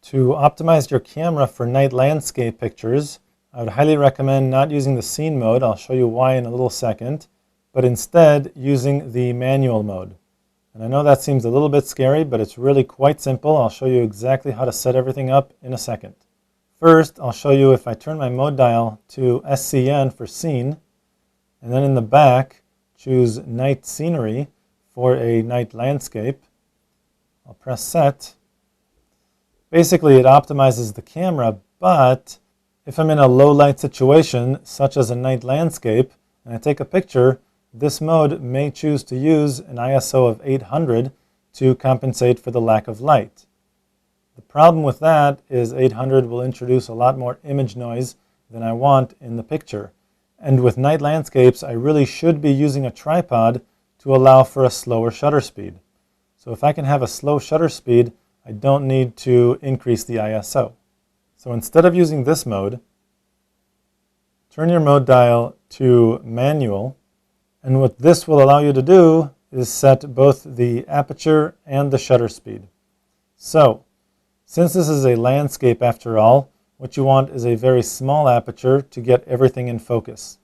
To optimize your camera for night landscape pictures, I would highly recommend not using the scene mode. I'll show you why in a little second, but instead using the manual mode. And I know that seems a little bit scary, but it's really quite simple. I'll show you exactly how to set everything up in a second. First, I'll show you if I turn my mode dial to SCN for scene, and then in the back, choose night scenery for a night landscape. I'll press set. Basically, it optimizes the camera, but if I'm in a low light situation, such as a night landscape, and I take a picture, this mode may choose to use an ISO of 800 to compensate for the lack of light. The problem with that is 800 will introduce a lot more image noise than I want in the picture. And with night landscapes, I really should be using a tripod to allow for a slower shutter speed. So if I can have a slow shutter speed, I don't need to increase the ISO. So instead of using this mode, turn your mode dial to manual, and what this will allow you to do is set both the aperture and the shutter speed. So, since this is a landscape after all, what you want is a very small aperture to get everything in focus.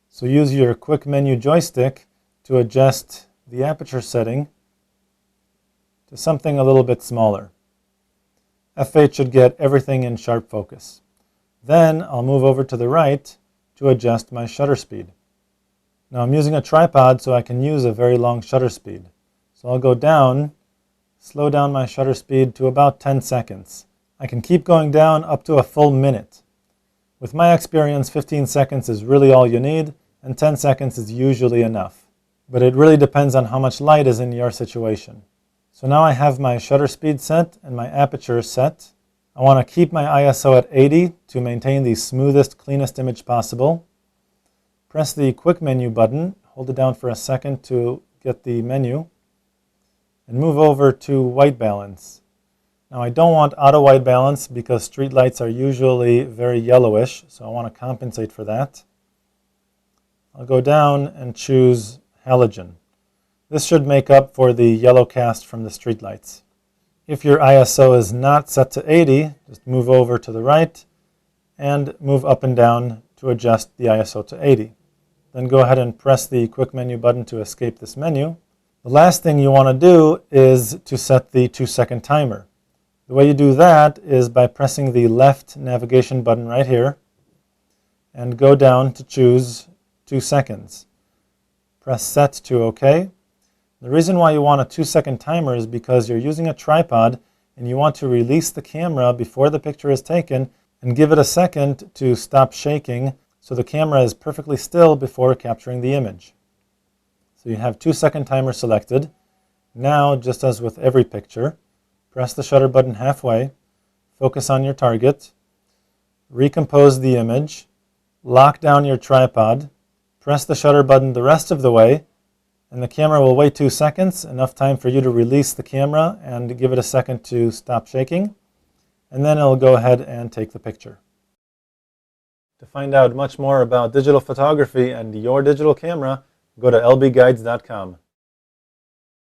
So use your quick menu joystick to adjust the aperture setting to something a little bit smaller. F8 should get everything in sharp focus. Then I'll move over to the right to adjust my shutter speed. Now I'm using a tripod so I can use a very long shutter speed. So I'll go down, slow down my shutter speed to about 10 seconds. I can keep going down up to a full minute. With my experience, 15 seconds is really all you need, and 10 seconds is usually enough. But it really depends on how much light is in your situation. So now I have my shutter speed set and my aperture set. I want to keep my ISO at 80 to maintain the smoothest, cleanest image possible. Press the quick menu button, hold it down for a second to get the menu, and move over to white balance. Now I don't want auto white balance because street lights are usually very yellowish, so I want to compensate for that. I'll go down and choose halogen. This should make up for the yellow cast from the streetlights. If your ISO is not set to 80, just move over to the right and move up and down to adjust the ISO to 80. Then go ahead and press the quick menu button to escape this menu. The last thing you want to do is to set the 2-second timer. The way you do that is by pressing the left navigation button right here and go down to choose 2 seconds. Press set to OK. The reason why you want a 2-second timer is because you're using a tripod and you want to release the camera before the picture is taken and give it a second to stop shaking so the camera is perfectly still before capturing the image. So you have 2-second timer selected. Now, just as with every picture, press the shutter button halfway, focus on your target, recompose the image, lock down your tripod, press the shutter button the rest of the way, and the camera will wait 2 seconds, enough time for you to release the camera and give it a second to stop shaking, and then it'll go ahead and take the picture. To find out much more about digital photography and your digital camera, go to lbguides.com.